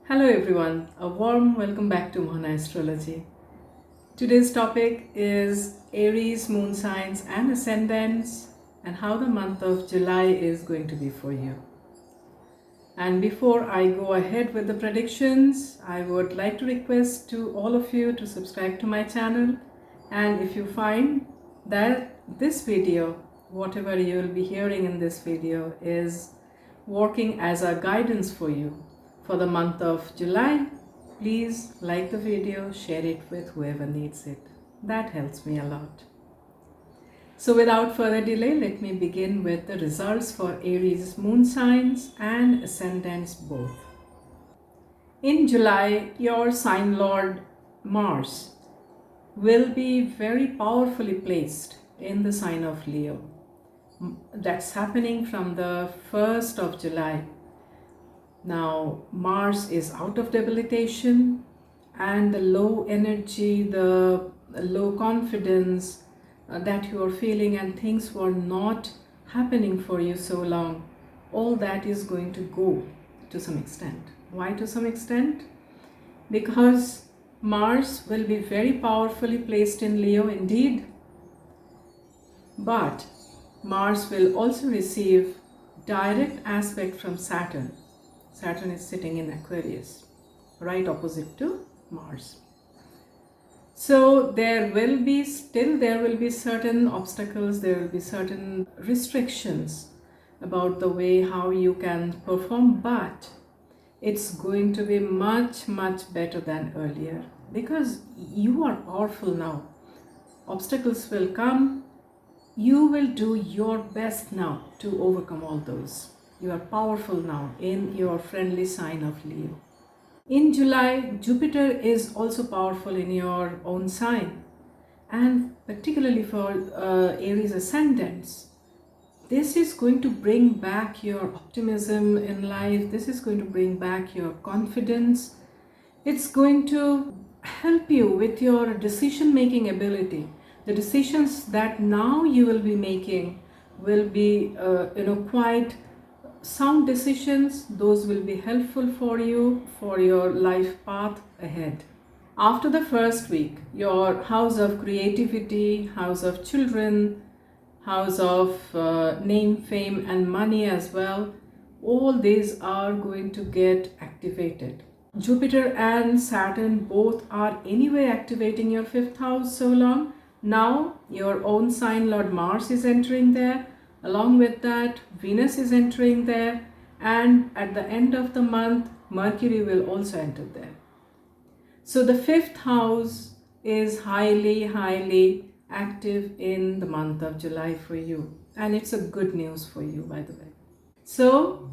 Hello everyone, a warm welcome back to Mohana Astrology. Today's topic is Aries, moon signs and ascendants and how the month of July is going to be for you. And before I go ahead with the predictions, I would like to request to all of you to subscribe to my channel, and if you find that this video, whatever you will be hearing in this video, is working as a guidance for you for the month of July, please like the video, share it with whoever needs it. That helps me a lot. So without further delay, let me begin with the results for Aries moon signs and ascendants both. In July, your sign lord Mars will be very powerfully placed in the sign of Leo. That's happening from the 1st of July. Now, Mars is out of debilitation, and the low energy, the low confidence that you are feeling and things were not happening for you so long, all that is going to go to some extent. Why to some extent? Because Mars will be very powerfully placed in Leo indeed, but Mars will also receive direct aspect from Saturn. Saturn is sitting in Aquarius, right opposite to Mars. So there will be certain obstacles, there will be certain restrictions about the way how you can perform, but it's going to be much better than earlier because you are powerful now. Obstacles will come, you will do your best now to overcome all those. You are powerful now in your friendly sign of Leo. In July, Jupiter is also powerful in your own sign, and particularly for Aries ascendants. This is going to bring back your optimism in life. This is going to bring back your confidence. It's going to help you with your decision-making ability. The decisions that now you will be making will be, quite sound decisions. Those will be helpful for you for your life path ahead. After the first week, your house of creativity, house of children, house of name, fame and money as well, all these are going to get activated. Jupiter and Saturn both are anyway activating your 5th house so long. Now your own sign Lord Mars is entering there. Along with that, Venus is entering there, and at the end of the month, Mercury will also enter there. So the 5th house is highly active in the month of July for you, and it's a good news for you, by the way. So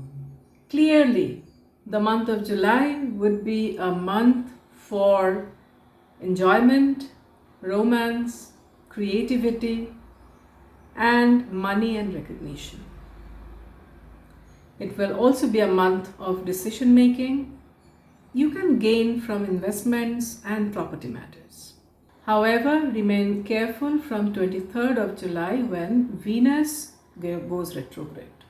clearly, the month of July would be a month for enjoyment, romance, creativity, and money and recognition. It will also be a month of decision making. You can gain from investments and property matters. However, remain careful from 23rd of July when Venus goes retrograde.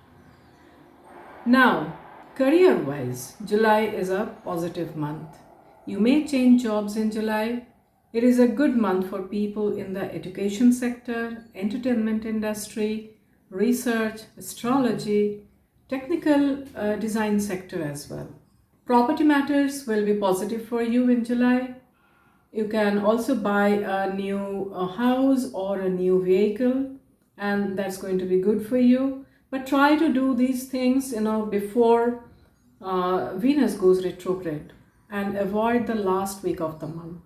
Now, career-wise, July is a positive month. You may change jobs in July. It is a good month for people in the education sector, entertainment industry, research, astrology, technical design sector as well. Property matters will be positive for you in July. You can also buy a new house or a new vehicle, and that's going to be good for you. But try to do these things, before Venus goes retrograde, and avoid the last week of the month.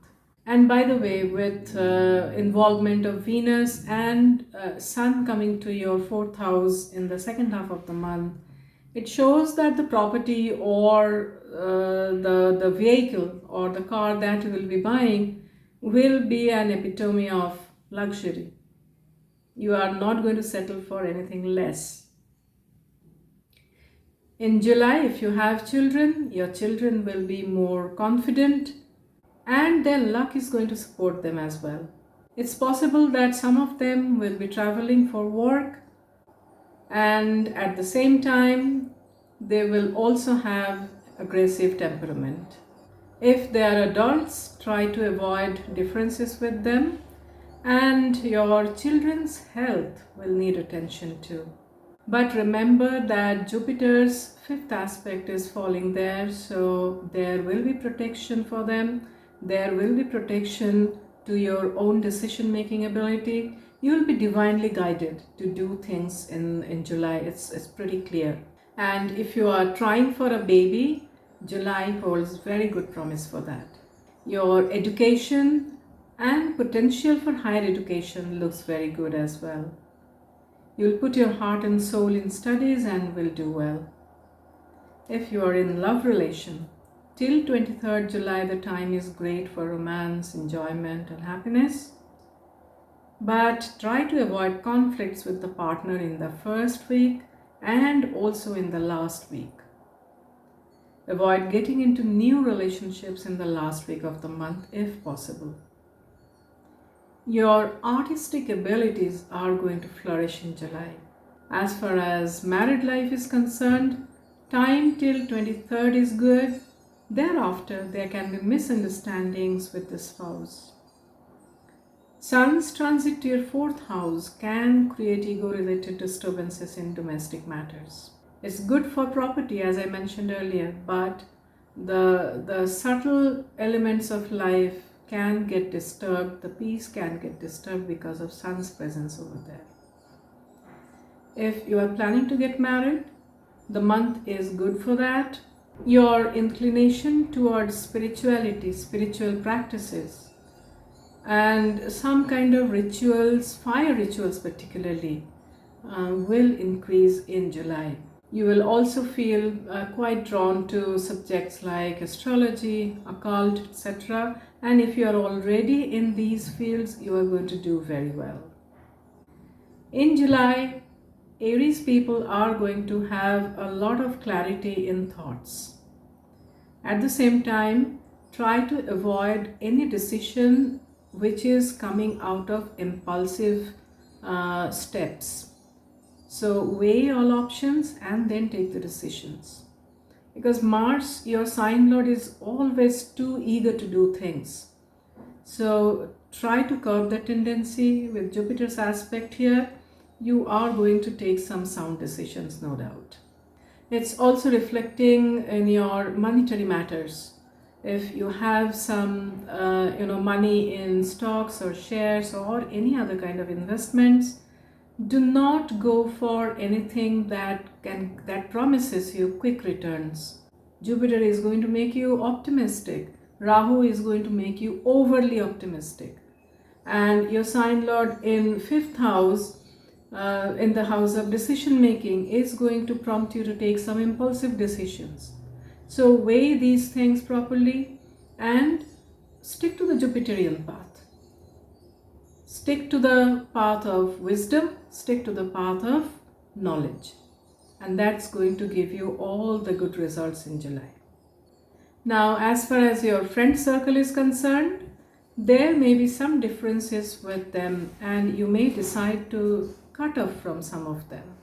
And by the way, with involvement of Venus and Sun coming to your 4th house in the second half of the month, it shows that the property or the vehicle or the car that you will be buying will be an epitome of luxury. You are not going to settle for anything less. In July, if you have children, your children will be more confident, and their luck is going to support them as well. It's possible that some of them will be traveling for work, and at the same time they will also have aggressive temperament. If they are adults, try to avoid differences with them, and your children's health will need attention too. But remember that Jupiter's fifth aspect is falling there, so there will be protection for them. There will be protection to your own decision making ability. You will be divinely guided to do things in July. It's pretty clear. And if you are trying for a baby, July holds very good promise for that. Your education and potential for higher education looks very good as well. You'll put your heart and soul in studies and will do well. If you are in love relation, till 23rd July the time is great for romance, enjoyment and happiness. But try to avoid conflicts with the partner in the first week and also in the last week. Avoid getting into new relationships in the last week of the month if possible. Your artistic abilities are going to flourish in July. As far as married life is concerned, time till 23rd is good. Thereafter, there can be misunderstandings with the spouse. Sun's transit to your 4th house can create ego-related disturbances in domestic matters. It's good for property, as I mentioned earlier, but the subtle elements of life can get disturbed, the peace can get disturbed because of Sun's presence over there. If you are planning to get married, the month is good for that. Your inclination towards spirituality, spiritual practices, and some kind of rituals, fire rituals particularly, will increase in July. You will also feel quite drawn to subjects like astrology, occult, etc. And if you are already in these fields, you are going to do very well. In July, Aries people are going to have a lot of clarity in thoughts. At the same time, try to avoid any decision which is coming out of impulsive steps. So weigh all options and then take the decisions. Because Mars, your sign lord, is always too eager to do things. So try to curb the tendency. With Jupiter's aspect here, you are going to take some sound decisions, no doubt. It's also reflecting in your monetary matters. If you have some money in stocks or shares or any other kind of investments, do not go for anything that promises you quick returns. Jupiter is going to make you optimistic. Rahu is going to make you overly optimistic. And your sign lord in 5th house, in the house of decision making, is going to prompt you to take some impulsive decisions. So weigh these things properly and stick to the Jupiterian path. Stick to the path of wisdom, stick to the path of knowledge. And that's going to give you all the good results in July. Now, as far as your friend circle is concerned, there may be some differences with them and you may decide to cut off from some of them.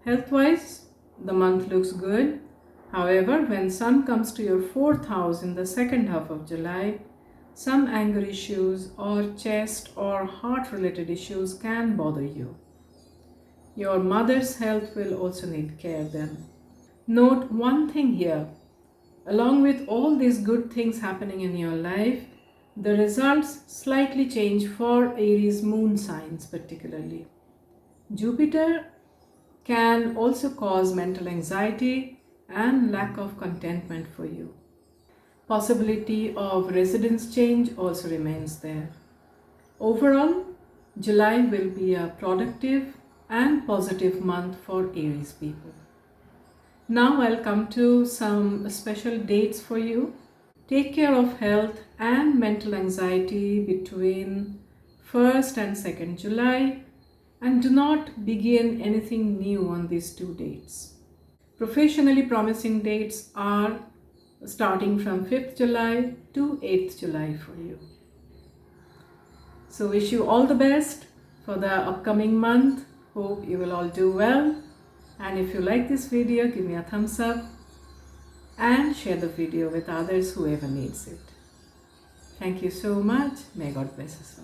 Health-wise, the month looks good. However, when Sun comes to your 4th house in the second half of July, some anger issues or chest or heart related issues can bother you. Your mother's health will also need care then. Note one thing here. Along with all these good things happening in your life, the results slightly change for Aries moon signs particularly. Jupiter can also cause mental anxiety and lack of contentment for you. Possibility of residence change also remains there. Overall, July will be a productive and positive month for Aries people. Now I'll come to some special dates for you. Take care of health and mental anxiety between 1st and 2nd July and do not begin anything new on these 2 dates. Professionally promising dates are starting from 5th July to 8th July for you. So wish you all the best for the upcoming month. Hope you will all do well. And if you like this video, give me a thumbs up. and share the video with others, whoever needs it. Thank you so much. May God bless us all.